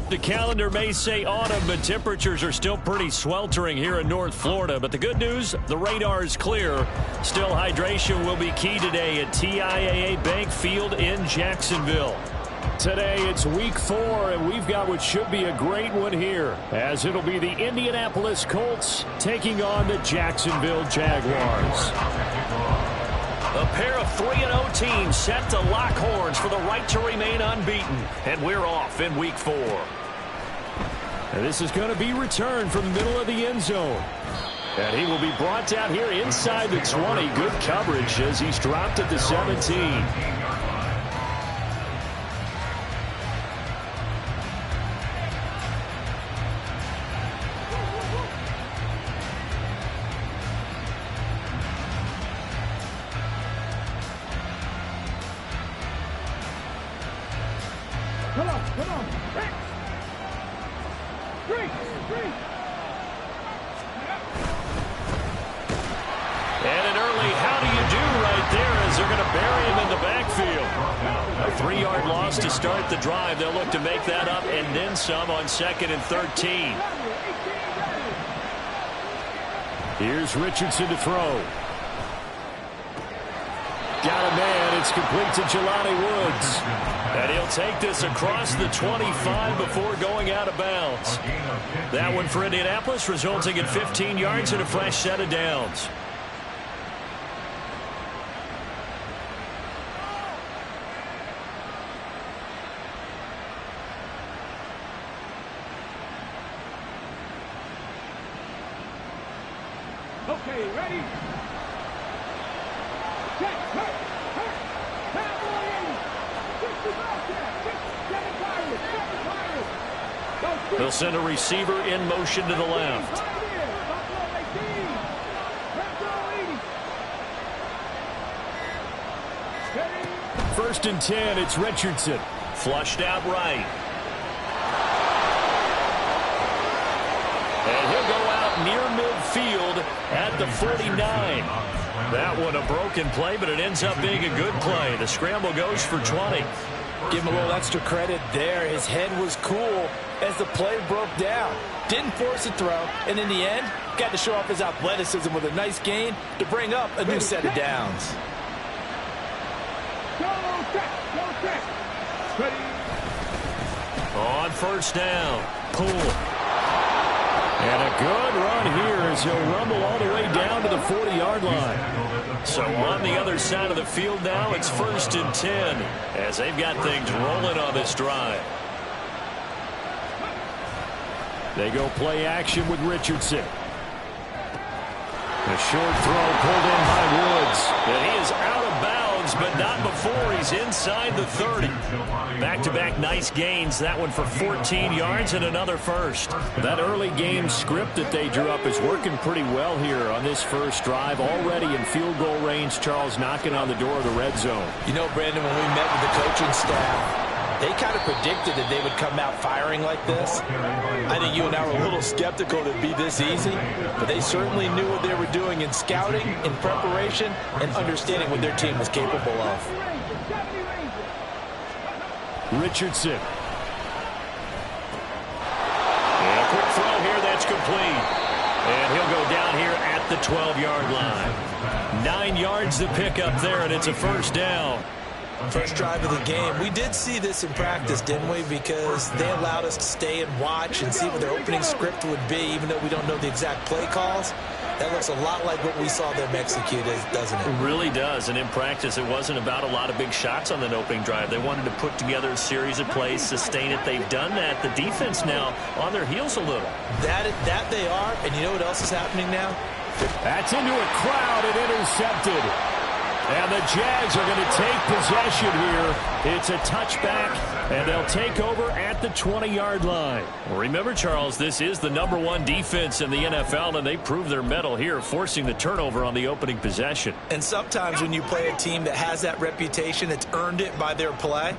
The calendar may say autumn, but temperatures are still pretty sweltering here in North Florida. But the good news, the radar is clear. Still, hydration will be key today at TIAA Bank Field in Jacksonville. Today, it's week 4, and we've got what should be a great one here, as it'll be the Indianapolis Colts taking on the Jacksonville Jaguars. A pair of 3-0 teams set to lock horns for the right to remain unbeaten, and we're off in week 4. And this is going to be returned from the middle of the end zone. And he will be brought down here inside the 20. Good coverage as he's dropped at the 17. Come on. Three. And an early how do you do right there as they're going to bury him in the backfield. A 3-yard loss to start the drive. They'll look to make that up and then some on 2nd and 13. Here's Richardson to throw. Got a man. It's complete to Jelani Woods. And he'll take this across the 25 before going out of bounds. That one for Indianapolis, resulting in 15 yards and a fresh set of downs. Okay, ready? Check, hurt. They'll send a receiver in motion to the left. First and 10, it's Richardson. Flushed out right. And he'll go out near midfield at the 49. That one a broken play, but it ends up being a good play. The scramble goes for 20. Give him a little extra credit there. His head was cool as the play broke down. Didn't force a throw, and in the end, got to show off his athleticism with a nice gain to bring up a new set of downs. On first down, Poole. And a good run here as he'll rumble all the way down to the 40-yard line. So on the other side of the field now, it's 1st and 10 as they've got things rolling on this drive. They go play action with Richardson. A short throw pulled in by Woods. And he is out of bounds, but not before he's inside the 30. Back-to-back nice gains. That one for 14 yards and another first. That early game script that they drew up is working pretty well here on this first drive. Already in field goal range, Charles knocking on the door of the red zone. You know, Brandon, when we met with the coaching staff, they kind of predicted that they would come out firing like this. I think you and I were a little skeptical that it'd be this easy, but they certainly knew what they were doing in scouting, in preparation, and understanding what their team was capable of. Richardson. And a quick throw here, that's complete. And he'll go down here at the 12-yard line. 9 yards to pick up there, and it's a first down. First drive of the game. We did see this in practice, didn't we? Because they allowed us to stay and watch and see what their opening script would be, even though we don't know the exact play calls. That looks a lot like what we saw them execute, doesn't it? It really does. And in practice, it wasn't about a lot of big shots on that opening drive. They wanted to put together a series of plays, sustain it. They've done that. The defense now on their heels a little. That they are. And you know what else is happening now? That's into a crowd and intercepted. And the Jags are going to take possession here. It's a touchback, and they'll take over at the 20-yard line. Remember, Charles, this is the #1 defense in the NFL, and they prove their mettle here, forcing the turnover on the opening possession. And sometimes when you play a team that has that reputation, it's earned it by their play.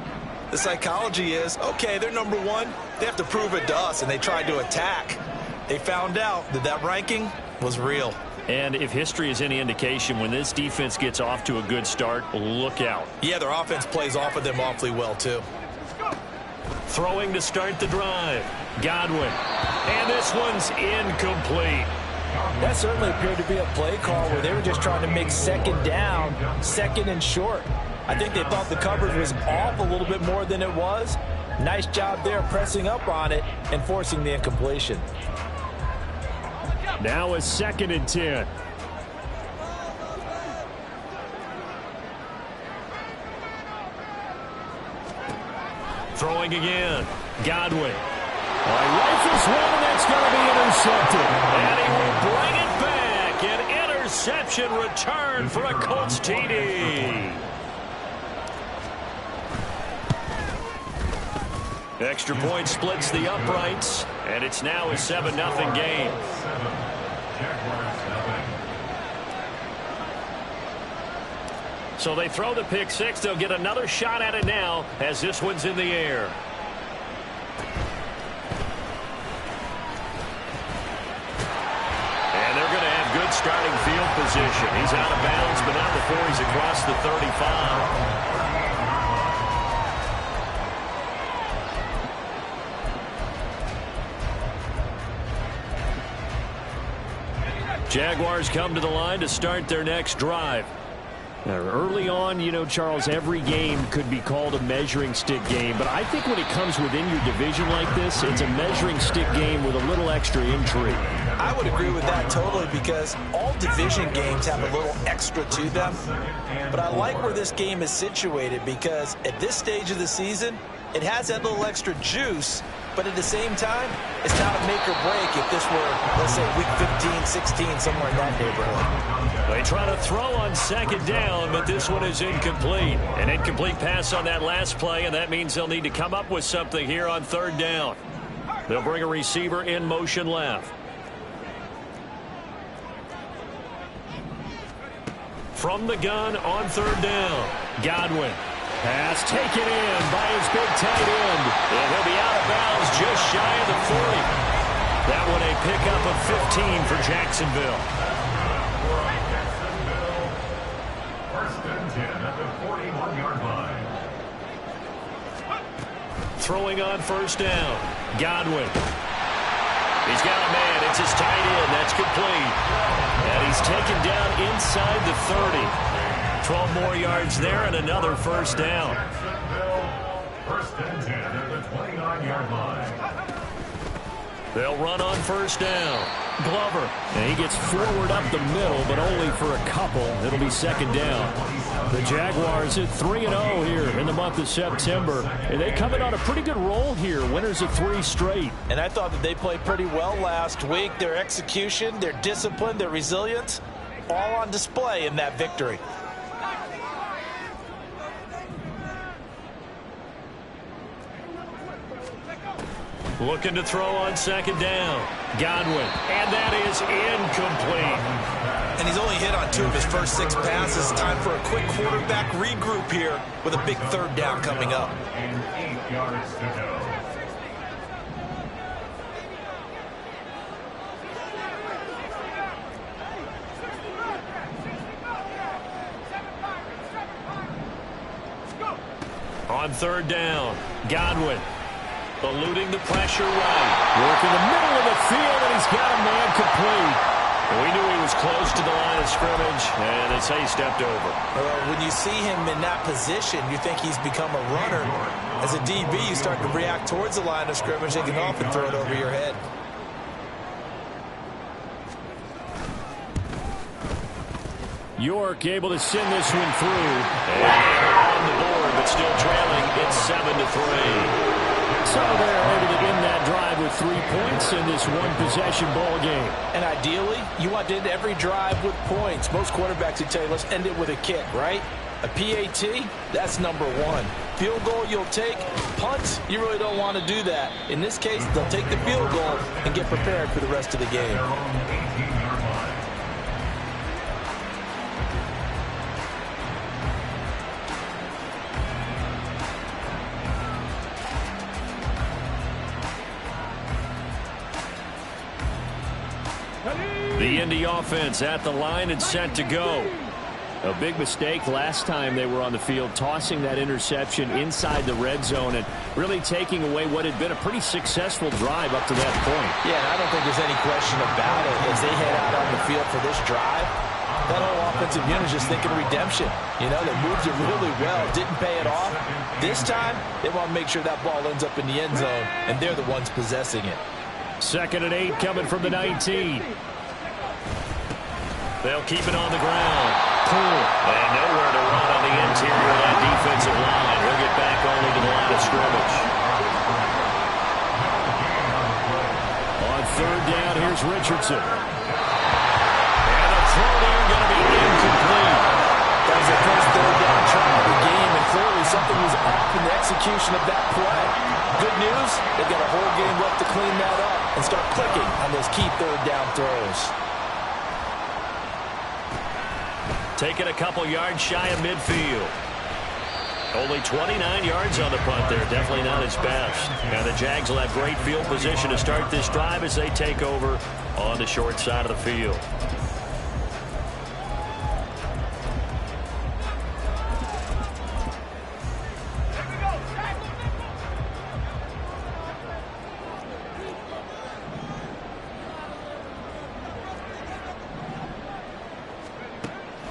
The psychology is, okay, they're #1. They have to prove it to us, and they tried to attack. They found out that that ranking was real. And if history is any indication, when this defense gets off to a good start, look out. Yeah, their offense plays off of them awfully well, too. Throwing to start the drive. Godwin. And this one's incomplete. That certainly appeared to be a play call where they were just trying to make second down, second and short. I think they thought the coverage was off a little bit more than it was. Nice job there pressing up on it and forcing the incompletion. Now a 2nd and 10. Throwing again. Godwin. Rifles one, and that's going to be intercepted. And he will bring it back. An interception return for a Colts TD. Extra point splits the uprights, and it's now a 7-0 game. So they throw the pick six. They'll get another shot at it now as this one's in the air. And they're going to have good starting field position. He's out of bounds, but not before he's across the 35. Jaguars come to the line to start their next drive. Now, early on, you know, Charles, every game could be called a measuring stick game. But I think when it comes within your division like this, it's a measuring stick game with a little extra intrigue. I would agree with that totally because all division games have a little extra to them. But I like where this game is situated because at this stage of the season, it has that little extra juice. But at the same time, it's not a make or break if this were, let's say, week 15, 16, somewhere in that neighborhood. They try to throw on 2nd down, but this one is incomplete. An incomplete pass on that last play, and that means they'll need to come up with something here on 3rd down. They'll bring a receiver in motion left. From the gun on 3rd down, Godwin. Pass taken in by his big tight end. And he'll be out of bounds just shy of the 40. That one a pickup of 15 for Jacksonville. First and 10 at the 41-yard line. Throwing on 1st down. Godwin. He's got a man. It's his tight end. That's complete. And he's taken down inside the 30. 12 more yards there and another 1st down. First and 10 at the 29-yard line. They'll run on 1st down. Glover. And he gets forward up the middle, but only for a couple. It'll be 2nd down. The Jaguars at 3-0 here in the month of September. And they come in on a pretty good roll here. Winners of 3 straight. And I thought that they played pretty well last week. Their execution, their discipline, their resilience, all on display in that victory. Looking to throw on 2nd down. Godwin. And that is incomplete. And he's only hit on 2 of his first 6 passes. Time for a quick quarterback regroup here with a big 3rd down coming up. And 8 yards to go. On 3rd down, Godwin. Eluding the pressure right. Working the middle of the field, and he's got a man complete. We knew he was close to the line of scrimmage, and they say he stepped over. When you see him in that position, you think he's become a runner. As a DB, you start to react towards the line of scrimmage. They can often throw it over your head. York able to send this one through. And on the board, but still trailing. It's 7-3. So they're able to end that drive with 3 points in this one-possession ball game. And ideally, you want to end every drive with points. Most quarterbacks would tell you, let's end it with a kick, right? A PAT, that's number 1. Field goal, you'll take. Punt, you really don't want to do that. In this case, they'll take the field goal and get prepared for the rest of the game. The Indy offense at the line and set to go. A big mistake last time they were on the field, tossing that interception inside the red zone and really taking away what had been a pretty successful drive up to that point. Yeah, and I don't think there's any question about it. As they head out on the field for this drive, that whole offensive unit is just thinking redemption. You know, they moved it really well, didn't pay it off. This time, they want to make sure that ball ends up in the end zone, and they're the ones possessing it. 2nd and 8 coming from the 19. They'll keep it on the ground. Pull. And nowhere to run on the interior of that defensive line. He'll get back only to the line of scrimmage. On 3rd down, here's Richardson. And the throw there going to be incomplete. That was the first 3rd down try of the game, and clearly something was off in the execution of that play. Good news, they've got a whole game left to clean that up and start clicking on those key 3rd down throws. Taking a couple yards shy of midfield. Only 29 yards on the punt there. Definitely not his best. And the Jags will have great field position to start this drive as they take over on the short side of the field.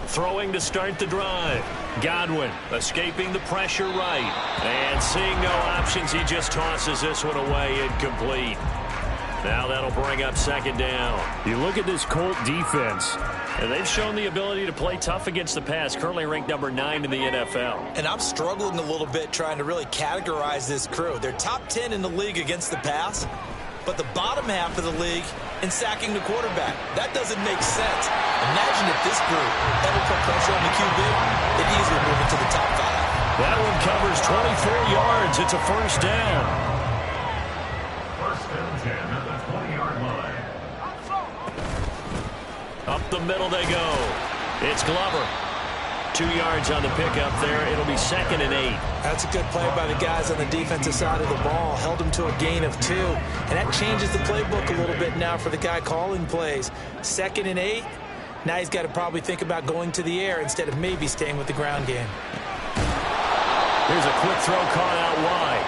Throwing to start the drive. Godwin escaping the pressure right. And seeing no options, he just tosses this one away, incomplete. Now that'll bring up 2nd down. You look at this Colt defense, and they've shown the ability to play tough against the pass, currently ranked number 9 in the NFL. And I'm struggling a little bit trying to really categorize this crew. They're top 10 in the league against the pass, but the bottom half of the league in sacking the quarterback. That doesn't make sense. Imagine if this group ever put pressure on the QB, they'd easily move into the top 5. That one covers 24 yards. It's a 1st down. 1st and 10 at the 20-yard line. Up the middle they go. It's Glover. 2 yards on the pickup there. It'll be 2nd and 8. That's a good play by the guys on the defensive side of the ball. Held them to a gain of 2. And that changes the playbook a little bit now for the guy calling plays. 2nd and 8. Now he's got to probably think about going to the air instead of maybe staying with the ground game. Here's a quick throw caught out wide.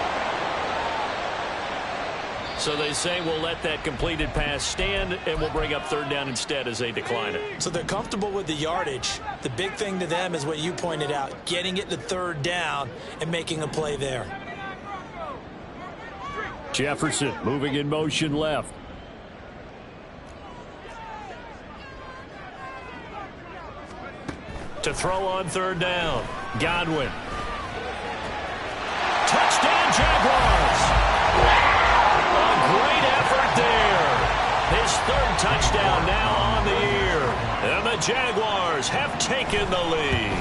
So they say we'll let that completed pass stand, and we'll bring up 3rd down instead as they decline it. So they're comfortable with the yardage. The big thing to them is what you pointed out, getting it to 3rd down and making a play there. Jefferson moving in motion left. To throw on 3rd down. Godwin. Touchdown, Jaguars! A great effort there. His 3rd touchdown now on the year. And the Jaguars have taken the lead.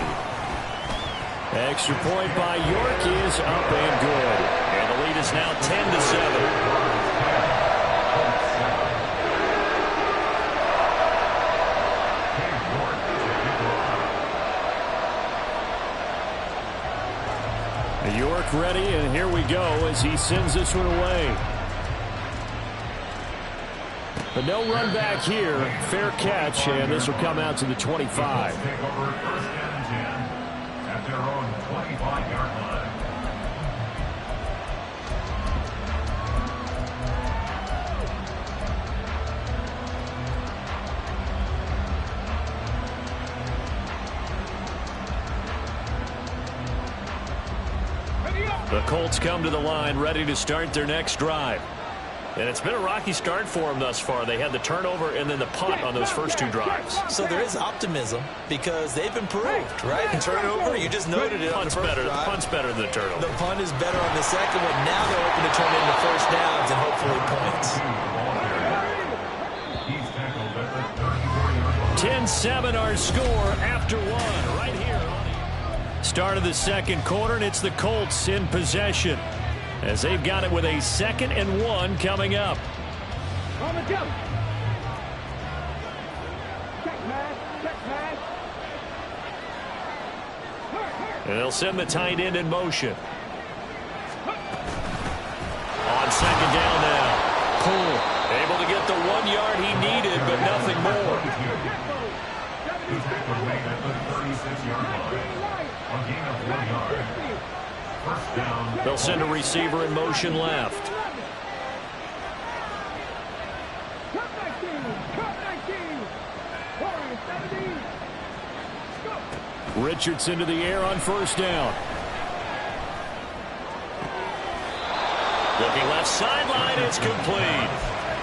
Extra point by York is up and good. And the lead is now 10-7. York ready, and here we go as he sends this one away. But no run back here. Fair catch, and this will come out to the 25. Take over 1st and 10 at their own 25-yard line. The Colts come to the line ready to start their next drive. And it's been a rocky start for them thus far. They had the turnover and then the punt on those first 2 drives. So there is optimism because they've improved, right? The turnover, you just noted it on the first drive. The punt's better than the turnover. The punt is better on the second one. Now they're open to turn into 1st downs and hopefully points. He's tackled at the 34-yard line. 10-7 our score after 1 right here. Start of the 2nd quarter, and it's the Colts in possession as they've got it with a 2nd and 1 coming up. On the jump. Check man. And they'll send the tight end in motion. On 2nd down now. Poole able to get the 1 yard he needed, but nothing more. remain at the 36-yard line. A gain of 1 yard. First down. They'll send a receiver in motion left. Richardson to the air on first down. Looking left sideline, it's complete.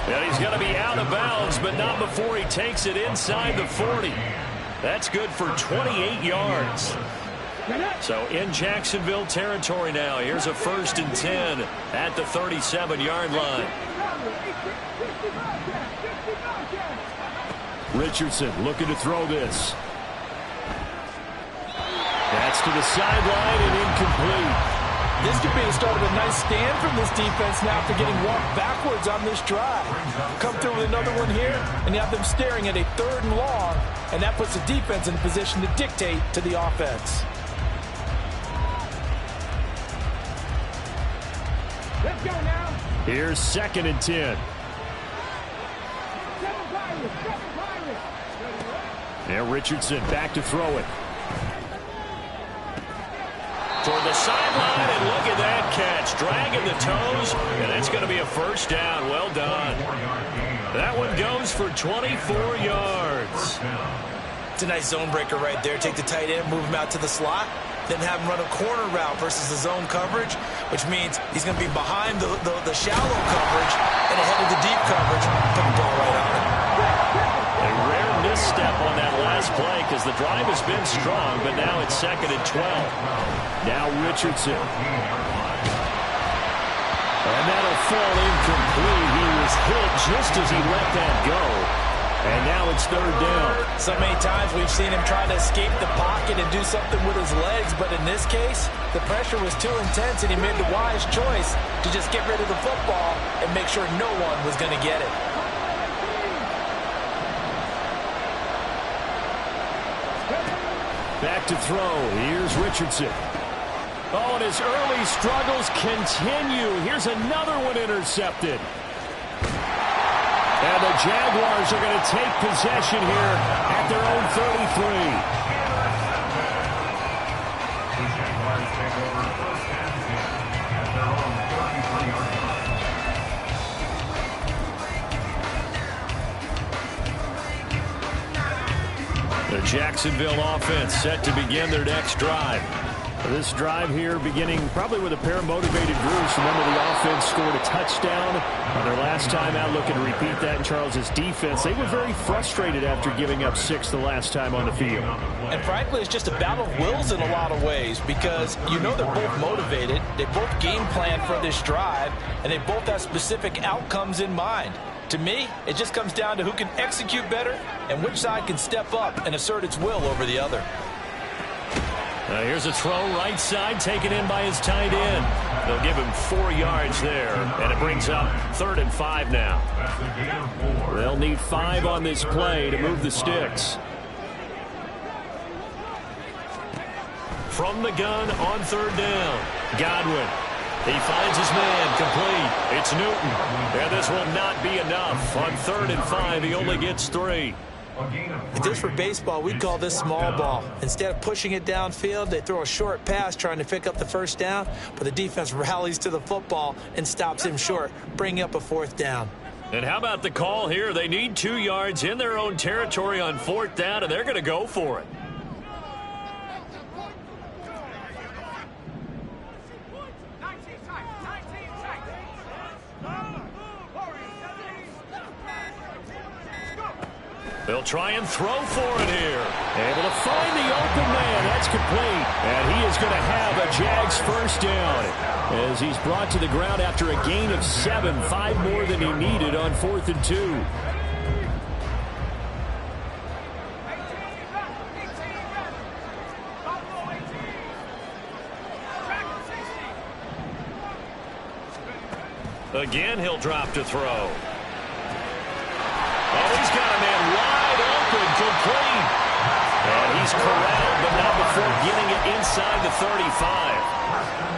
And he's going to be out of bounds, but not before he takes it inside the 40. That's good for 28 yards. So in Jacksonville territory now. Here's a 1st and 10 at the 37-yard line. Richardson looking to throw this. That's to the sideline and incomplete. This could be the start of a nice stand from this defense now after getting walked backwards on this drive. Come through with another one here, and you have them staring at a 3rd and long, and that puts the defense in a position to dictate to the offense. Let's go now. Here's 2nd and 10. Now Richardson back to throw it. Toward the sideline, and look at that catch. Dragging the toes, and that's going to be a 1st down. Well done. That one goes for 24 yards. It's a nice zone breaker right there. Take the tight end, move him out to the slot, then have him run a corner route versus the zone coverage, which means he's going to be behind the shallow coverage and ahead of the deep coverage. Put the ball right on him. A rare misstep on that last play because the drive has been strong, but now it's 2nd and 12. Now Richardson. And that'll fall incomplete. He was hit just as he let that go. And now it's 3rd down. So many times we've seen him try to escape the pocket and do something with his legs, but in this case, the pressure was too intense and he made the wise choice to just get rid of the football and make sure no one was going to get it. Back to throw. Here's Richardson. Oh, and his early struggles continue. Here's another one intercepted. And the Jaguars are going to take possession here at their own 33. The Jaguars take over 1st and 10 at their own 33-yard line. The Jacksonville offense set to begin their next drive. This drive here beginning probably with a pair of motivated groups. Remember, the offense scored a touchdown on their last time out. Looking to repeat that in Charles's defense. They were very frustrated after giving up 6 the last time on the field. And frankly, it's just a battle of wills in a lot of ways because you know they're both motivated. They both game plan for this drive, and they both have specific outcomes in mind. To me, it just comes down to who can execute better and which side can step up and assert its will over the other. Here's a throw right side taken in by his tight end. They'll give him 4 yards there, and it brings up 3rd and 5 now. They'll need 5 on this play to move the sticks. From the gun on 3rd down, Godwin. He finds his man complete. It's Newton. And this will not be enough. On 3rd and 5, he only gets 3. If this were baseball, we'd call this small ball. Instead of pushing it downfield, they throw a short pass trying to pick up the 1st down, but the defense rallies to the football and stops him short, bringing up a 4th down. And how about the call here? They need 2 yards in their own territory on 4th down, and they're going to go for it. They'll try and throw for it here. Able to find the open man. That's complete. And he is going to have a Jags 1st down as he's brought to the ground after a gain of 7, 5 more than he needed on 4th and 2. Again, he'll drop to throw. Oh, he's got a man wide open, complete. And he's corralled, but not before getting it inside the 35.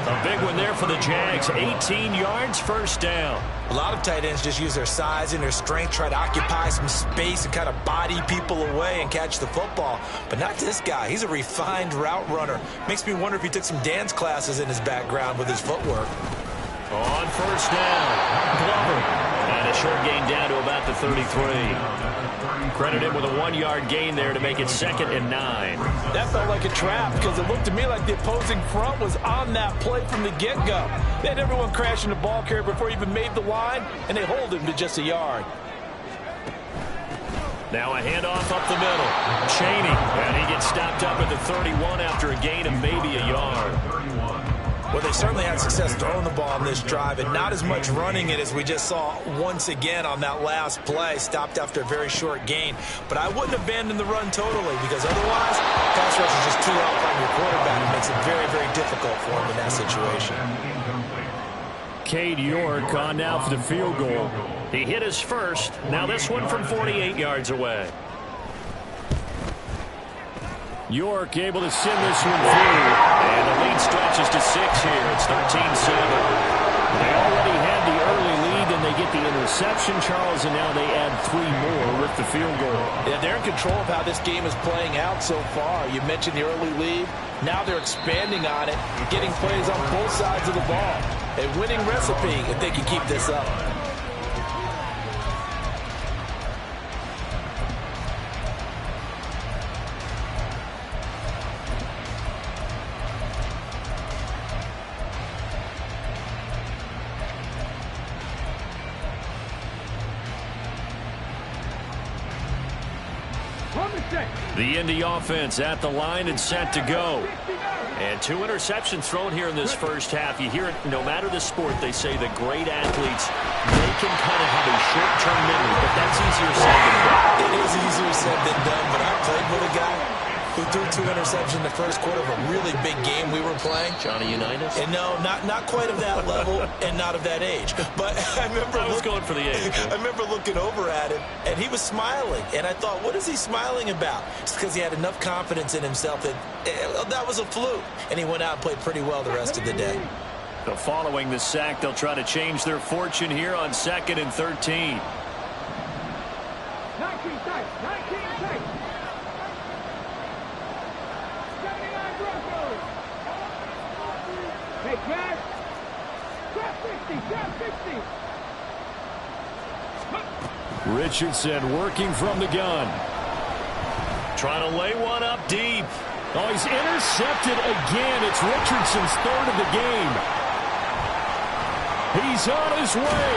A big one there for the Jags. 18 yards, first down. A lot of tight ends just use their size and their strength, try to occupy some space and kind of body people away and catch the football. But not this guy. He's a refined route runner. Makes me wonder if he took some dance classes in his background with his footwork. On first down, Glover. And a short gain down to about the 33. Credit him with a 1-yard gain there to make it 2nd and 9. That felt like a trap because it looked to me like the opposing front was on that play from the get-go. They had everyone crashing the ball carrier before he even made the line, and they hold him to just a yard. Now a handoff up the middle. Chaney, and he gets stopped up at the 31 after a gain of maybe a yard. Well, they certainly had success throwing the ball on this drive and not as much running it as we just saw once again on that last play, stopped after a very short gain. But I wouldn't abandon the run totally because otherwise, pass rush is just too off on your quarterback. It makes it very, very difficult for him in that situation. Cade York on now for the field goal. He hit his first. Now this one from 48 yards away. York able to send this one through. And the lead stretches to 6 here. It's 13-7. They already had the early lead, and they get the interception, Charles, and now they add 3 more with the field goal. Yeah, they're in control of how this game is playing out so far. You mentioned the early lead. Now they're expanding on it, getting plays on both sides of the ball. A winning recipe if they can keep this up. The Indy offense at the line and set to go. And 2 interceptions thrown here in this first half. You hear it no matter the sport, they say the great athletes, they can kind of have a short-term memory, but that's easier said than done. It is easier said than done, but I played with a guy who threw 2 interceptions in the first quarter of a really big game we were playing. Johnny Unitas? And no, not quite of that level and not of that age. But I remember I was going for the age. I remember looking over at him, and he was smiling. And I thought, what is he smiling about? It's because he had enough confidence in himself that that was a fluke. And he went out and played pretty well the rest of the day. So following the sack, they'll try to change their fortune here on 2nd and 13. 19 tight, 19 tight. 79 Broncos. Hey, Jack. Trap 60, trap 60. Richardson working from the gun. Trying to lay one up deep. Oh, he's intercepted again. It's Richardson's 3rd of the game. He's on his way.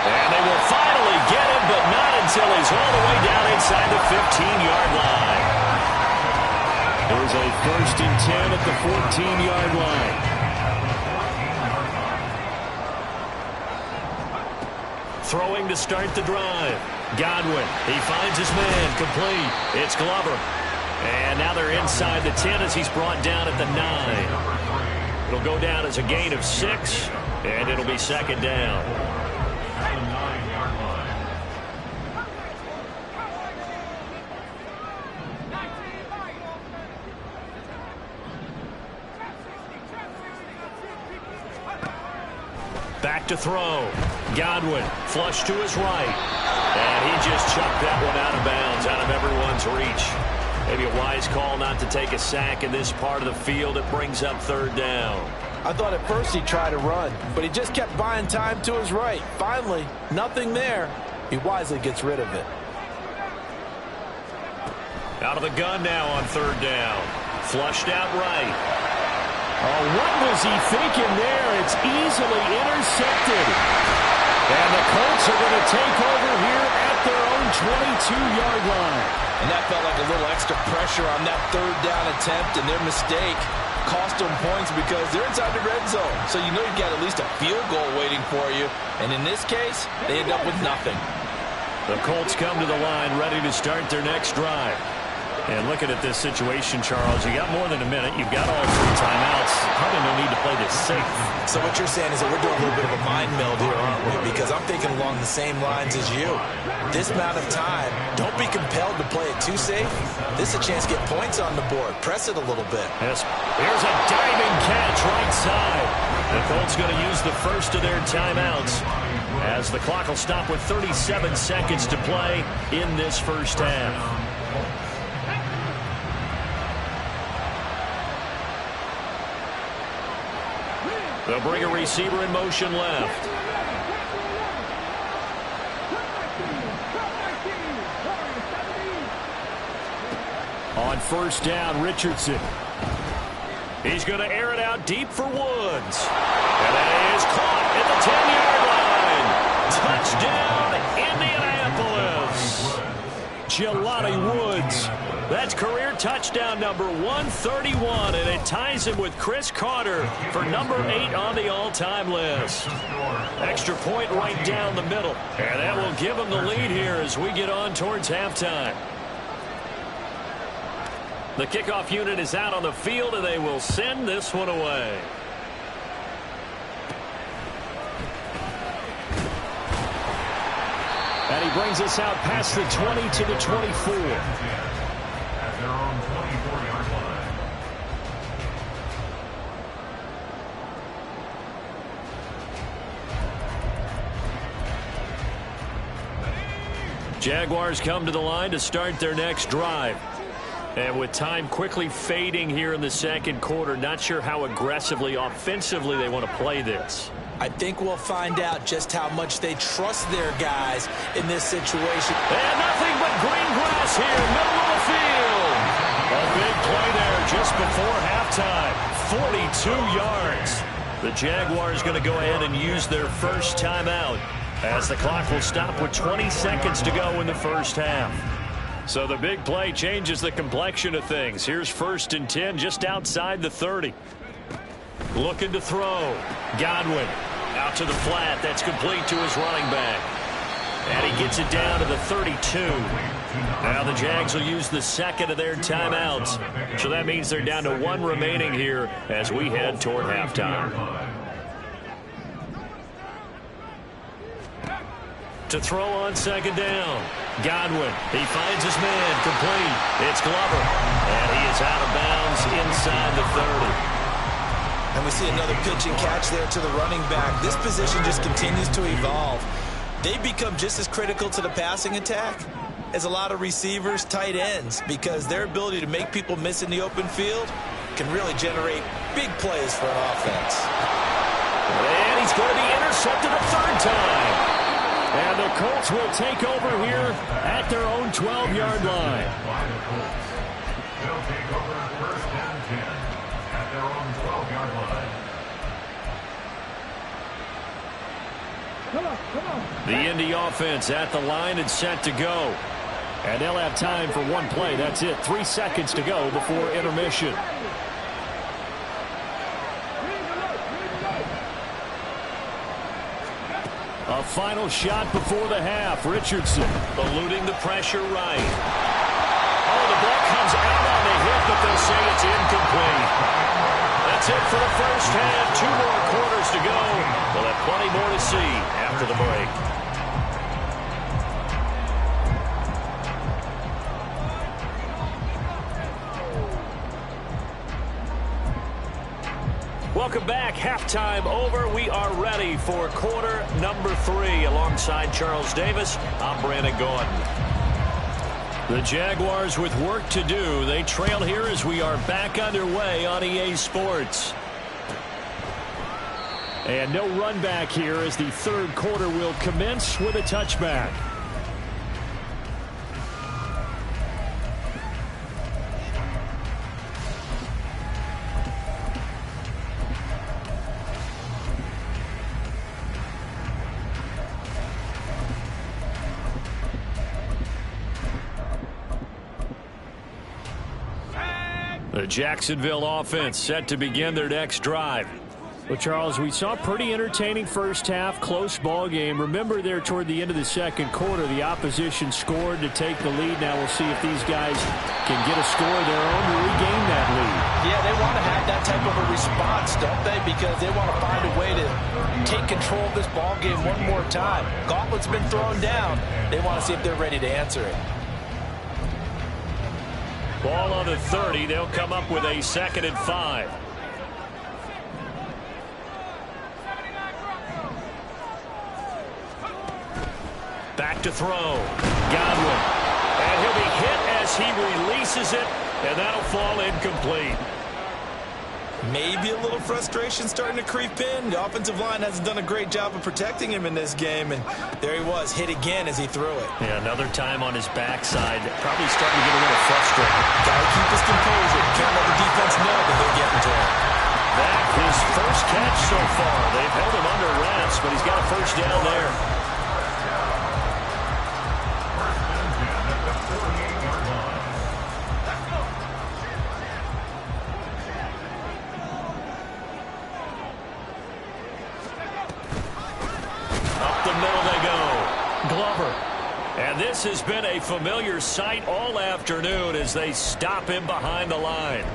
And they will finally get him, but not until he's all the way down inside the 15-yard line. There's a 1st and 10 at the 14-yard line. Throwing to start the drive. Godwin, he finds his man, complete. It's Glover. And now they're inside the 10 as he's brought down at the 9. It'll go down as a gain of 6, and it'll be 2nd down. Back to throw. Godwin, flush to his right. And he just chucked that one out of bounds, out of everyone's reach. Maybe a wise call not to take a sack in this part of the field. It brings up 3rd down. I thought at first he'd try to run, but he just kept buying time to his right. Finally, nothing there. He wisely gets rid of it. Out of the gun now on 3rd down. Flushed out right. Oh, what was he thinking there? It's easily intercepted. And the Colts are going to take over here at their own 22-yard line. And that felt like a little extra pressure on that 3rd down attempt, and their mistake cost them points because they're inside the red zone. So you know you've got at least a field goal waiting for you. And in this case, they end up with nothing. The Colts come to the line ready to start their next drive. And looking at this situation, Charles, you got more than a minute. You've got all 3 timeouts. Probably no need to play this safe. So what you're saying is that we're doing a little bit of a mind meld here, aren't we? Because I'm thinking along the same lines as you. This amount of time, don't be compelled to play it too safe. This is a chance to get points on the board. Press it a little bit. Yes. Here's a diving catch right side. The Colts going to use the first of their timeouts as the clock will stop with 37 seconds to play in this first half. They'll bring a receiver in motion left. On first down, Richardson. He's going to air it out deep for Woods. And that is caught at the 10-yard line. Touchdown, Indianapolis. Jelani Woods. That's career touchdown number 131, and it ties him with Chris Carter for number 8 on the all-time list. Extra point right down the middle, and that will give him the lead here as we get on towards halftime. The kickoff unit is out on the field, and they will send this one away. And he brings us out past the 20 to the 24. At their own 24-yard line. Jaguars come to the line to start their next drive. And with time quickly fading here in the second quarter, not sure how aggressively, offensively they want to play this. I think we'll find out just how much they trust their guys in this situation. And nothing but green grass here, middle of the field. A big play there just before halftime, 42 yards. The Jaguars going to go ahead and use their first timeout as the clock will stop with 20 seconds to go in the first half. So the big play changes the complexion of things. Here's 1st and 10 just outside the 30. Looking to throw. Godwin out to the flat. That's complete to his running back. And he gets it down to the 32. Now the Jags will use the second of their timeouts. So that means they're down to 1 remaining here as we head toward halftime. To throw on 2nd down. Godwin, he finds his man, complete. It's Glover, and he is out of bounds inside the 30. And we see another pitch and catch there to the running back. This position just continues to evolve. They become just as critical to the passing attack as a lot of receivers, tight ends, because their ability to make people miss in the open field can really generate big plays for an offense. And he's going to be intercepted a 3rd time. And the Colts will take over here at their own 12-yard line. They'll take over 1st and 10 at their own 12-yard line. Come on. The Indy offense at the line and set to go. And they'll have time for one play. That's it. 3 seconds to go before intermission. A final shot before the half. Richardson eluding the pressure right. Oh, the ball comes out on the hip, but they'll say it's incomplete. That's it for the first half. 2 more quarters to go. We'll have plenty more to see after the break. Welcome back. Halftime over. We are ready for quarter number 3. Alongside Charles Davis, I'm Brandon Gordon. The Jaguars with work to do. They trail here as we are back underway on EA Sports. And no run back here as the 3rd quarter will commence with a touchback. The Jacksonville offense set to begin their next drive. Well, Charles, we saw a pretty entertaining first half, close ball game. Remember there toward the end of the second quarter, the opposition scored to take the lead. Now we'll see if these guys can get a score of their own to regain that lead. Yeah, they want to have that type of a response, don't they? Because they want to find a way to take control of this ball game one more time. Gauntlet's been thrown down. They want to see if they're ready to answer it. Ball on the 30. They'll come up with a 2nd and 5. Back to throw. Godwin. And he'll be hit as he releases it, and that'll fall incomplete. Maybe a little frustration starting to creep in. The offensive line hasn't done a great job of protecting him in this game, and there he was, hit again as he threw it. Yeah, another time on his backside. Probably starting to get a little frustrated. Got to keep his composure. Can't let the defense know that they're getting to him. That his first catch so far. They've held him under wraps, but he's got a first down there. And this has been a familiar sight all afternoon as they stop him behind the line.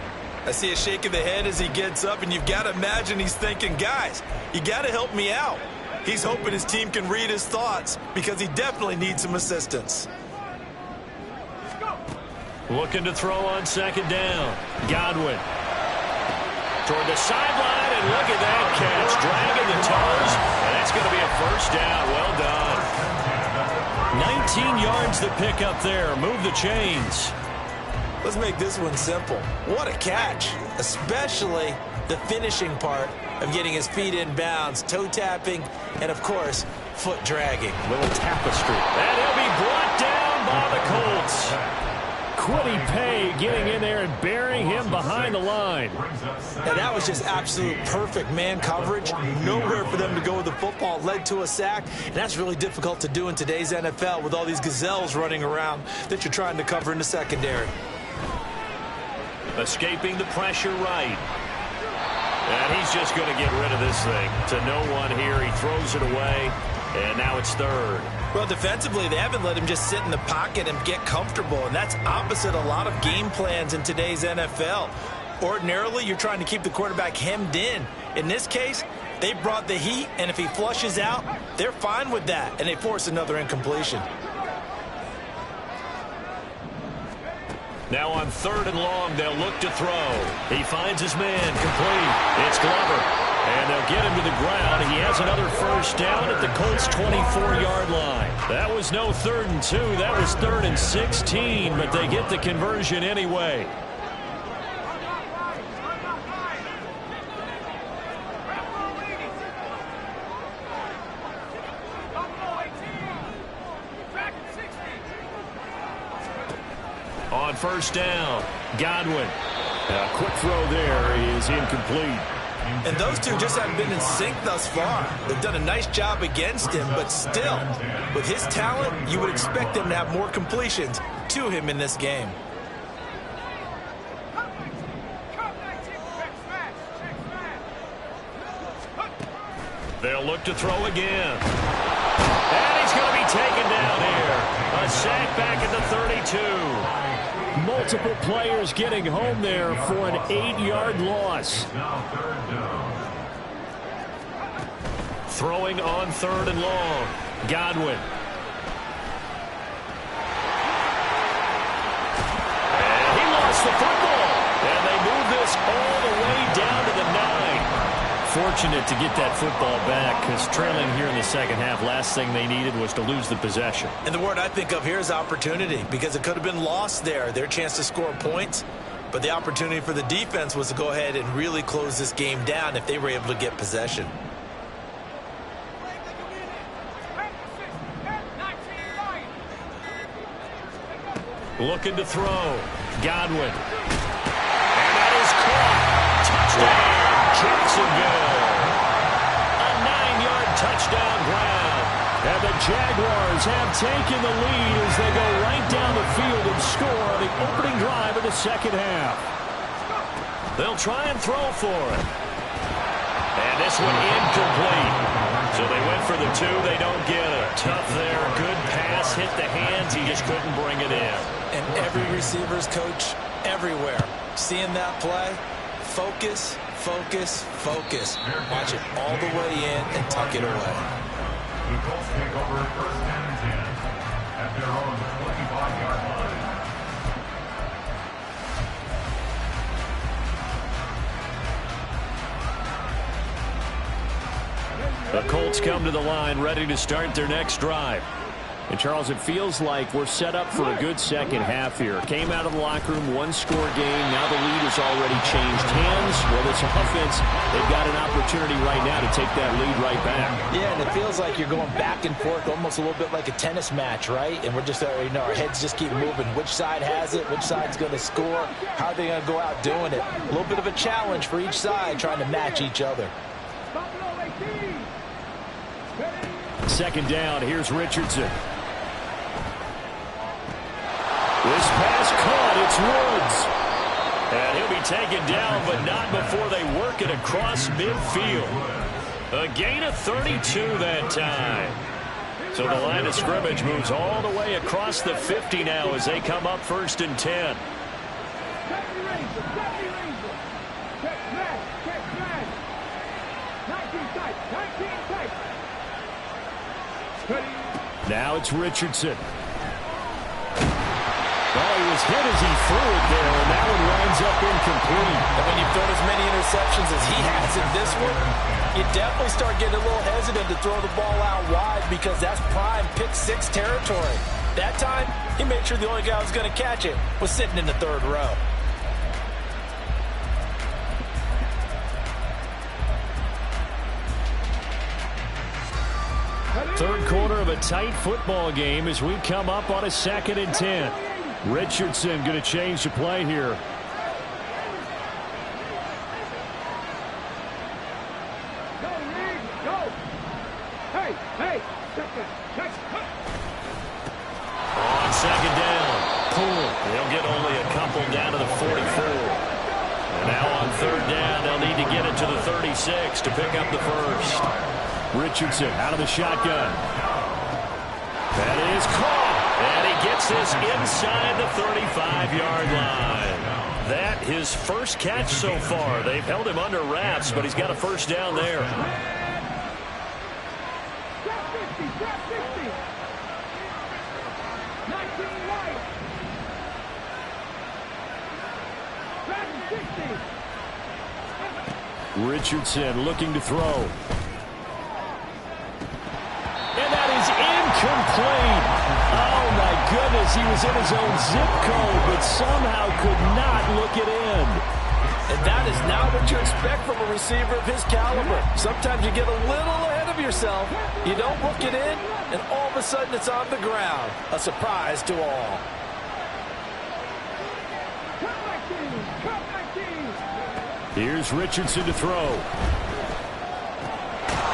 I see a shake of the head as he gets up, and you've got to imagine he's thinking, guys, you got to help me out. He's hoping his team can read his thoughts because he definitely needs some assistance. Looking to throw on 2nd down. Godwin. Toward the sideline, and look at that catch. Dragging the toes, and that's going to be a first down. Well done. 19 yards to pick up there. Move the chains. Let's make this one simple. What a catch, especially the finishing part of getting his feet in bounds, toe tapping, and, of course, foot dragging. Little tapestry. And he'll be brought down by the Colts. Kwity Paye getting in there and burying him behind the line. And that was just absolute perfect man coverage. Nowhere for them to go with the football. Led to a sack. And that's really difficult to do in today's NFL with all these gazelles running around that you're trying to cover in the secondary. Escaping the pressure right. And he's just going to get rid of this thing. To no one here. He throws it away. And now it's 3rd. Well, defensively, they haven't let him just sit in the pocket and get comfortable, and that's opposite a lot of game plans in today's NFL. Ordinarily, you're trying to keep the quarterback hemmed in. In this case, they brought the heat, and if he flushes out, they're fine with that, and they force another incompletion. Now on 3rd and long, they'll look to throw. He finds his man, complete. It's Glover. And they'll get him to the ground. He has another first down at the Colts' 24-yard line. That was no 3rd and 2. That was 3rd and 16, but they get the conversion anyway. On 1st down, Godwin. A quick throw there is incomplete. And those two just haven't been in sync thus far. They've done a nice job against him, but still, with his talent, you would expect them to have more completions to him in this game. They'll look to throw again. And he's going to be taken down here. A sack back at the 32. Multiple players getting home there for an 8-yard loss. Throwing on 3rd and long. Godwin. And he lost the football. And they move this all the way down to the 9. Fortunate to get that football back because trailing here in the second half, last thing they needed was to lose the possession. And the word I think of here is opportunity because it could have been lost there. Their chance to score points. But the opportunity for the defense was to go ahead and really close this game down if they were able to get possession. Looking to throw. Godwin. And that is caught. Touchdown, Jacksonville. A 9-yard touchdown ground. And the Jaguars have taken the lead as they go right down the field and score on the opening drive of the second half. They'll try and throw for it. And this one incomplete. So they went for the 2. They don't get it. Tough there. Good pass. Hit the hands. He just couldn't bring it in. And every receiver's coach everywhere. Seeing that play, focus, focus, focus. Watch it all the way in and tuck it away. The Colts take over first down and 10 at their own 25-yard line. The Colts come to the line ready to start their next drive. And, Charles, it feels like we're set up for a good second half here. Came out of the locker room, one-score game. Now the lead has already changed hands. Well, this offense, they've got an opportunity right now to take that lead right back. Yeah, and it feels like you're going back and forth, almost a little bit like a tennis match, right? And we're just, our heads just keep moving. Which side has it? Which side's going to score? How are they going to go out doing it? A little bit of a challenge for each side, trying to match each other. Second down, here's Richardson. This pass caught, it's Woods. And he'll be taken down, but not before they work it across midfield. A gain of 32 that time. So the line of scrimmage moves all the way across the 50 now as they come up first and 10. Now it's Richardson. Well, he was hit as he threw it there, and that one winds up incomplete. And when you've thrown as many interceptions as he has in this one, you definitely start getting a little hesitant to throw the ball out wide because that's prime pick six territory. That time, he made sure the only guy who was going to catch it was sitting in the third row. Third quarter of a tight football game as we come up on a 2nd and 10. Richardson going to change the play here. On second down, Poole. They'll get only a couple down to the 44. And now on third down, they'll need to get it to the 36 to pick up the first. Richardson out of the shotgun. That is caught. And he gets this inside the 35-yard line. That his first catch so far. They've held him under wraps, but he's got a first down there. Richardson looking to throw. And that is incomplete. Oh, my goodness. He was in his own zip code, but somehow could not look it in. And that is not what you expect from a receiver of his caliber. Sometimes you get a little ahead of yourself. You don't look it in, and all of a sudden it's on the ground. A surprise to all. Here's Richardson to throw.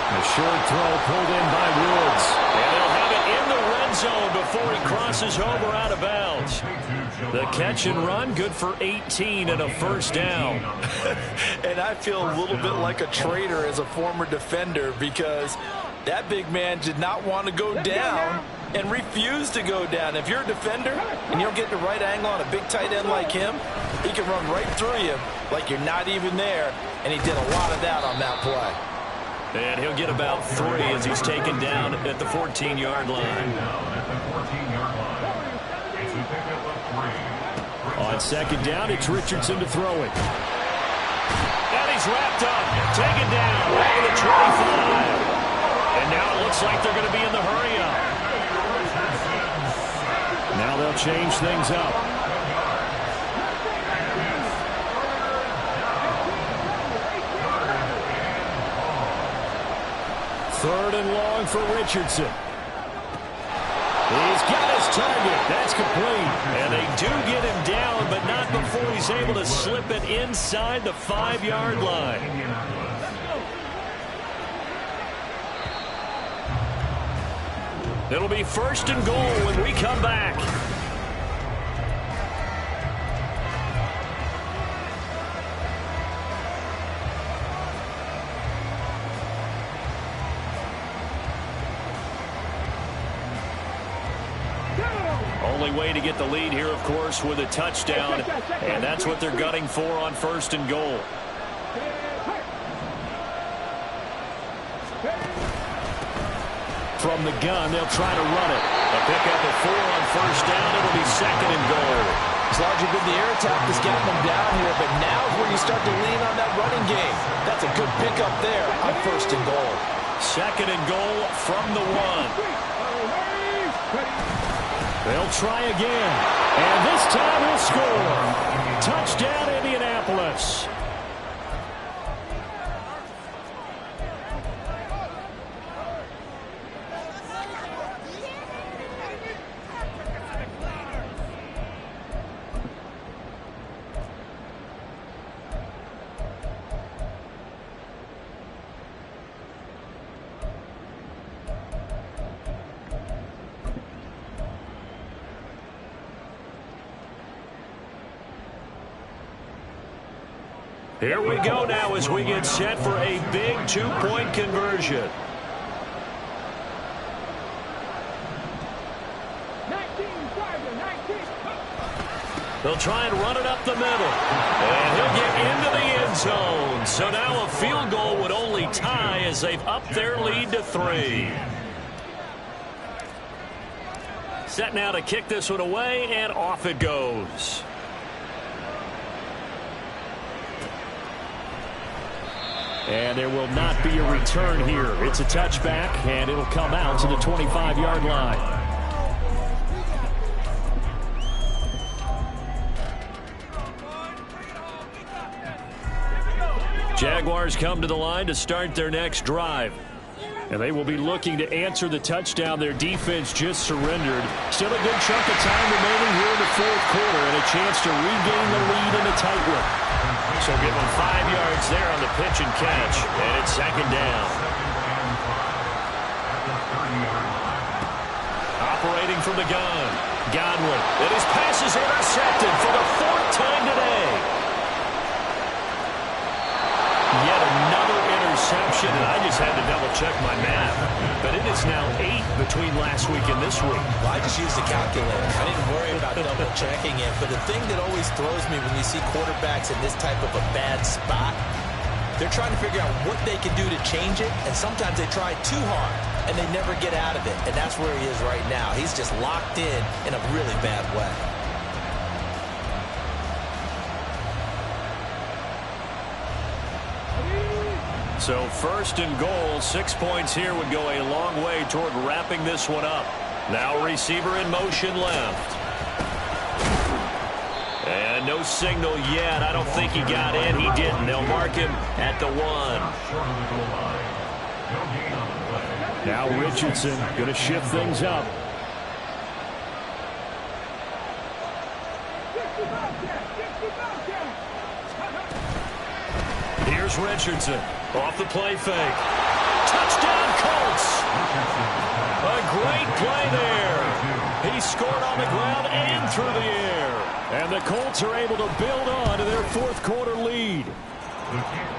A short throw pulled in by Woods. And they'll have it in the red zone before he crosses over out of bounds. The catch and run, good for 18 and a first down. And I feel a little bit like a traitor as a former defender because that big man did not want to go down and refused to go down. If you're a defender and you don't get the right angle on a big tight end like him, he can run right through you like you're not even there, and he did a lot of that on that play. And he'll get about 3 as he's taken down at the 14-yard line. On second down, it's Richardson to throw it. And he's wrapped up, taken down, right at the 25. And now it looks like they're going to be in the hurry-up. Now they'll change things up. Third and long for Richardson. He's got his target. That's complete. And they do get him down, but not before he's able to slip it inside the 5-yard line. It'll be first and goal when we come back. Only way to get the lead here, of course, with a touchdown, and that's what they're gunning for on first and goal. from the gun. They'll try to run it. A pickup of 4 on first down. It'll be 2nd and goal. It's largely been the air attack that's getting them down here, but now is where you start to lean on that running game. That's a good pickup there on 1st and goal. 2nd and goal from the 1. They'll try again. And this time he'll score. Touchdown, Indianapolis. Here we go now as we get set for a big 2-point conversion. 19. They'll try and run it up the middle. And he'll get into the end zone. So now a field goal would only tie as they've upped their lead to 3. Set now to kick this one away, and off it goes. And there will not be a return here. It's a touchback, and it'll come out to the 25-yard line. Jaguars come to the line to start their next drive. And they will be looking to answer the touchdown their defense just surrendered. Still a good chunk of time remaining here in the 4th quarter, and a chance to regain the lead in a tight one. So give them 5 yards there on the pitch and catch, and it's 2nd down. Operating from the gun, Godwin. And his pass is intercepted for the 4th time today. Yet another interception, and I just had to double-check my math. But it is now 8 between last week and this week. Well, I just used the calculator. I didn't worry about double-checking it. But the thing that always throws me when you see quarterbacks in this type of a bad spot, they're trying to figure out what they can do to change it, and sometimes they try too hard, and they never get out of it. And that's where he is right now. He's just locked in a really bad way. So 1st and goal, 6 points here would go a long way toward wrapping this one up. Now receiver in motion left. And no signal yet. I don't think he got in. He didn't. They'll mark him at the 1. Now Richardson going to shift things up. Here's Richardson. Off the play fake. Touchdown, Colts. A great play there. He scored on the ground and through the air. And the Colts are able to build on to their 4th quarter lead.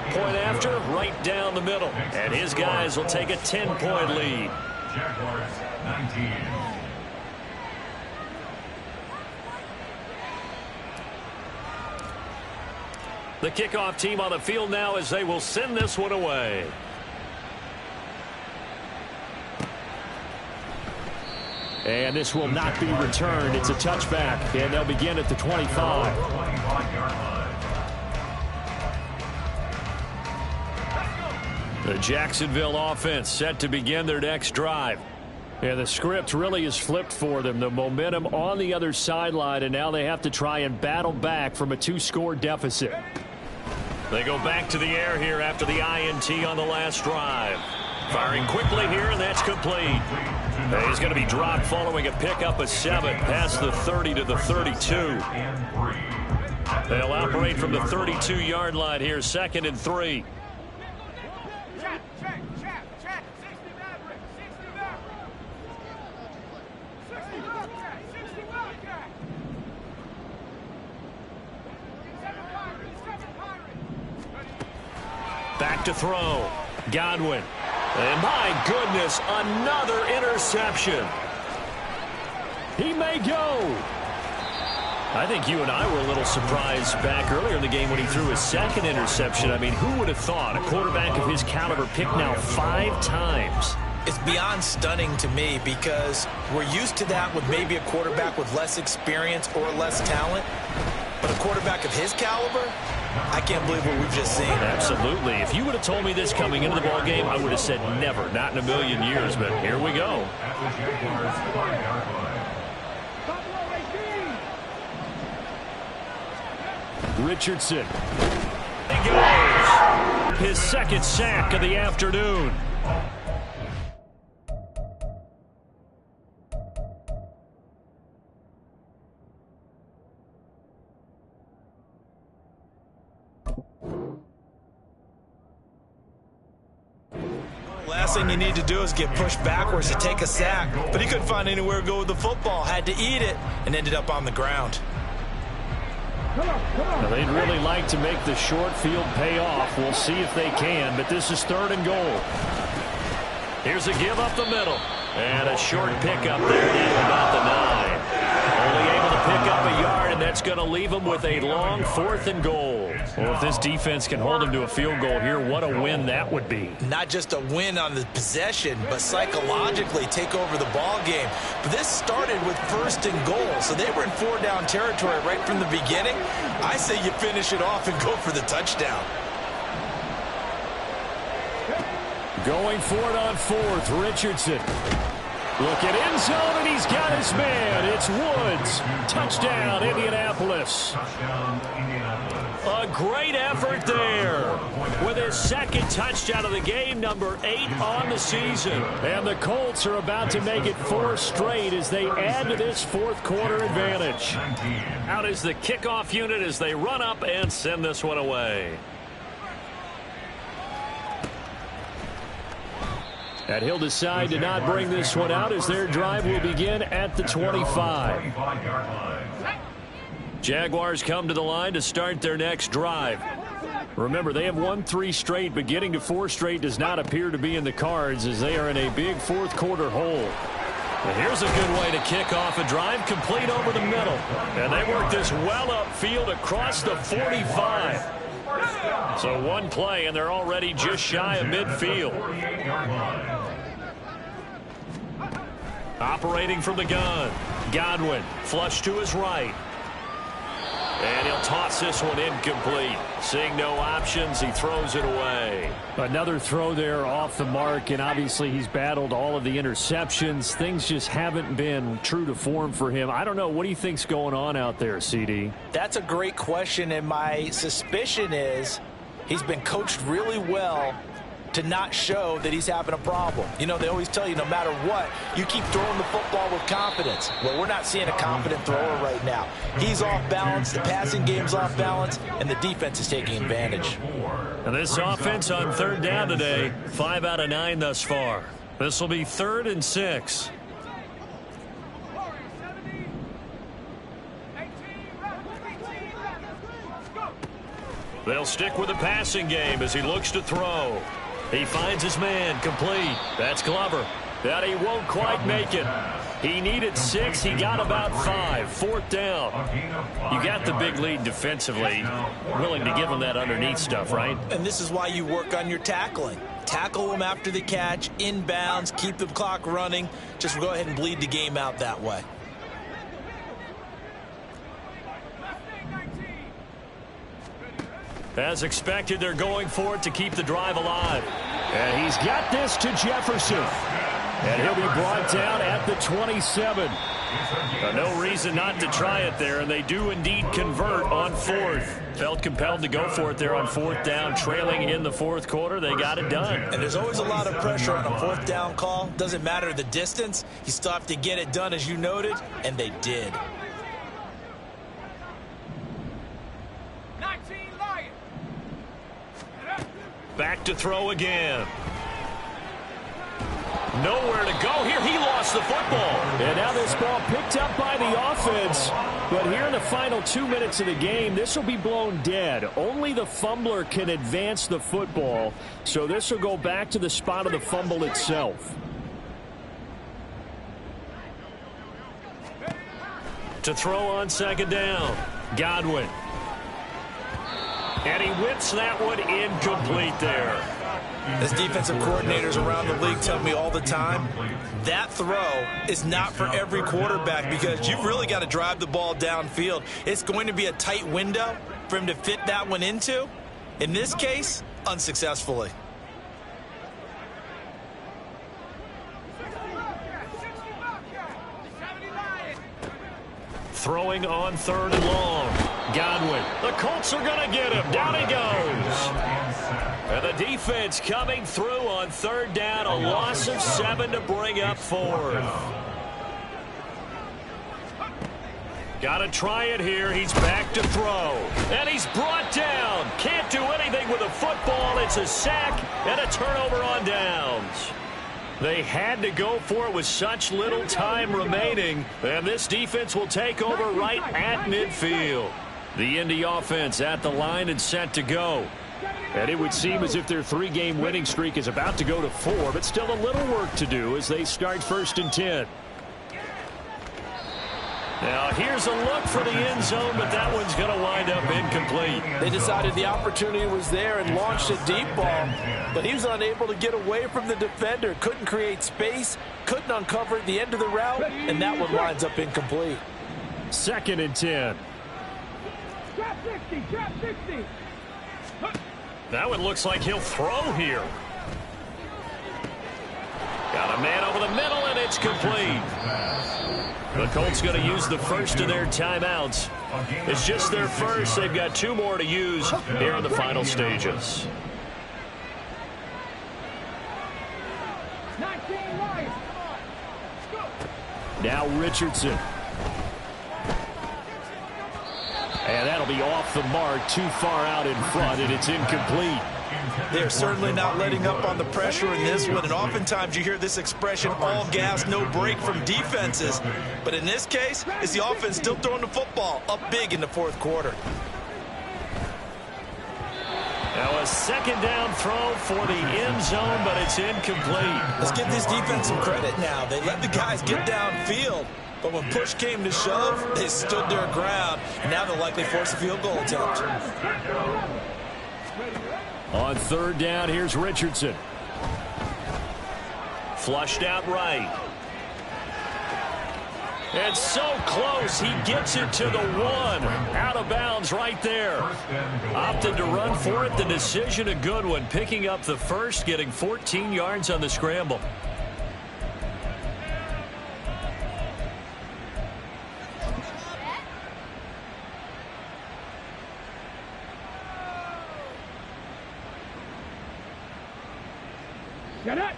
Point after, right down the middle. And his guys will take a 10-point lead. Jaguars 19. The kickoff team on the field now as they will send this one away. And this will not be returned. It's a touchback, and they'll begin at the 25. The Jacksonville offense set to begin their next drive. And the script really is flipped for them. The momentum on the other sideline, and now they have to try and battle back from a 2-score deficit. They go back to the air here after the INT on the last drive. Firing quickly here, and that's complete. He's going to be dropped following a pickup of 7 past the 30 to the 32. They'll operate from the 32-yard line here, 2nd and 3. Back to throw. Godwin. And my goodness, another interception. He may go. I think you and I were a little surprised back earlier in the game when he threw his 2nd interception. I mean, who would have thought a quarterback of his caliber picked now 5 times? It's beyond stunning to me because we're used to that with maybe a quarterback with less experience or less talent. But a quarterback of his caliber, I can't believe what we've just seen. Absolutely. If you would have told me this coming into the ball game, I would have said never, not in a million years. But here we go. Richardson. He goes. His second sack of the afternoon. Last thing you need to do is get pushed backwards to take a sack. But he couldn't find anywhere to go with the football. Had to eat it and ended up on the ground. Now, they'd really like to make the short field pay off. We'll see if they can, but this is 3rd and goal. Here's a give up the middle. And a short pickup there down about the 9. Only able to pick up a yard, and that's going to leave them with a long 4th and goal. Well, if this defense can hold them to a field goal here, what a win that would be. Not just a win on the possession, but psychologically take over the ball game. But this started with 1st and goal, so they were in 4-down territory right from the beginning. I say you finish it off and go for the touchdown. Going for it on 4th, Richardson. Look at end zone, and he's got his man. It's Woods. Touchdown, Indianapolis. A great effort there with his second touchdown of the game, number 8 on the season. And the Colts are about to make it 4 straight as they add to this 4th quarter advantage. Out is the kickoff unit as they run up and send this one away. And he'll decide to not bring this one out as their drive will begin at the 25. Jaguars come to the line to start their next drive. Remember, they have won 3 straight, but getting to 4 straight does not appear to be in the cards as they are in a big 4th quarter hole. And here's a good way to kick off a drive, complete over the middle. And they work this well upfield across the 45. So one play, and they're already just shy of midfield. Operating from the gun, Godwin, flush to his right. And he'll toss this one incomplete. Seeing no options, he throws it away. Another throw there off the mark, and obviously he's battled all of the interceptions. Things just haven't been true to form for him. I don't know. What do you think's going on out there, CD? That's a great question, and my suspicion is he's been coached really well to not show that he's having a problem. You know, they always tell you no matter what, you keep throwing the football with confidence. Well, we're not seeing a confident thrower right now. He's off balance, the passing game's off balance, and the defense is taking advantage. And this offense on 3rd down today, 5 out of 9 thus far. This will be 3rd and 6. They'll stick with the passing game as he looks to throw. He finds his man, complete. That's Glover. That he won't quite make it. He needed 6. He got about 5. 4th down. You got the big lead defensively. Willing to give him that underneath stuff, right? And this is why you work on your tackling. Tackle them after the catch, inbounds, keep the clock running. Just go ahead and bleed the game out that way. As expected, they're going for it to keep the drive alive. And he's got this to Jefferson. And he'll be brought down at the 27. No reason not to try it there, and they do indeed convert on 4th. Felt compelled to go for it there on 4th down, trailing in the 4th quarter. They got it done. And there's always a lot of pressure on a 4th down call. Doesn't matter the distance. You still have to get it done, as you noted, and they did. Back to throw again. Nowhere to go here. He lost the football. And now this ball picked up by the offense. But here in the final 2 minutes of the game, this will be blown dead. Only the fumbler can advance the football. So this will go back to the spot of the fumble itself. To throw on 2nd down, Godwin. And he whips that one incomplete there. As defensive coordinators around the league tell me all the time, that throw is not for every quarterback because you've really got to drive the ball downfield. It's going to be a tight window for him to fit that one into. In this case, unsuccessfully. Throwing on 3rd and long. Godwin. The Colts are going to get him. Down he goes. And the defense coming through on 3rd down. A loss of 7 to bring up 4th. Got to try it here. He's back to throw. And he's brought down. Can't do anything with a football. It's a sack and a turnover on downs. They had to go for it with such little time remaining. And this defense will take over right at midfield. The Indy offense at the line and set to go. And it would seem as if their 3-game winning streak is about to go to 4, but still a little work to do as they start 1st and 10. Now here's a look for the end zone, but that one's going to wind up incomplete. They decided the opportunity was there and launched a deep ball, but he was unable to get away from the defender. Couldn't create space, couldn't uncover the end of the route, and that one winds up incomplete. 2nd and 10. Drop 60, drop 60. That one looks like he'll throw here. Got a man over the middle, and it's complete. The Colts going to use the first of their timeouts. It's just their first. They've got 2 more to use here in the final stages. 19 wide. Now Richardson. And that'll be off the mark, too far out in front, and it's incomplete. They're certainly not letting up on the pressure in this one, and oftentimes you hear this expression, all gas, no break from defenses. But in this case, it's the offense still throwing the football up big in the 4th quarter. Now a 2nd down throw for the end zone, but it's incomplete. Let's give this defense some credit now. They let the guys get downfield, but when push came to shove, they stood their ground, and now they'll likely force a field goal attempt. On 3rd down, here's Richardson. Flushed out right. And so close, he gets it to the 1. Out of bounds right there. Opted to run for it. The decision a good one. Picking up the first, getting 14 yards on the scramble.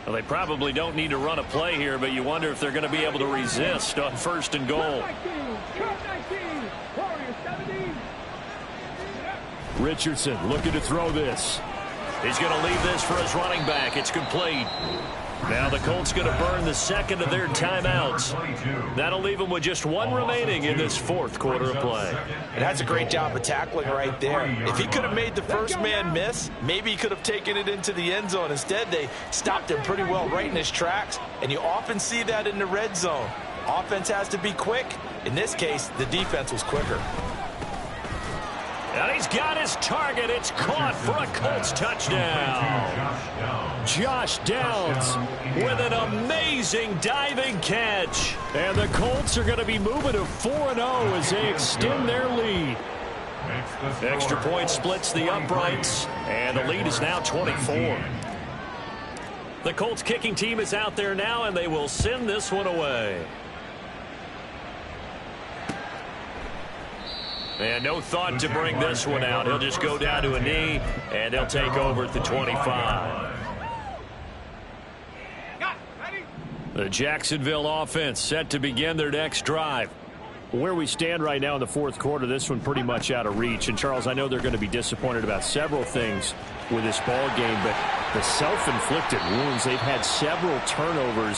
Well, they probably don't need to run a play here, but you wonder if they're going to be able to resist on 1st and goal. Richardson looking to throw this. He's going to leave this for his running back. It's complete. Now the Colts going to burn the 2nd of their timeouts. That'll leave them with just 1 remaining in this 4th quarter of play. And that's a great job of tackling right there. If he could have made the first man miss, maybe he could have taken it into the end zone. Instead, they stopped him pretty well right in his tracks, and you often see that in the red zone. Offense has to be quick. In this case, the defense was quicker. And he's got his target. It's caught for a Colts touchdown. Josh Downs with an amazing diving catch. And the Colts are going to be moving to 4-0 as they extend their lead. Extra point splits the uprights, and the lead is now 24. The Colts kicking team is out there now, and they will send this one away. And no thought to bring this one out. He'll just go down to a knee, and they'll take over at the 25. The Jacksonville offense set to begin their next drive. Where we stand right now in the 4th quarter, this one pretty much out of reach. And, Charles, I know they're going to be disappointed about several things with this ball game, but the self-inflicted wounds, they've had several turnovers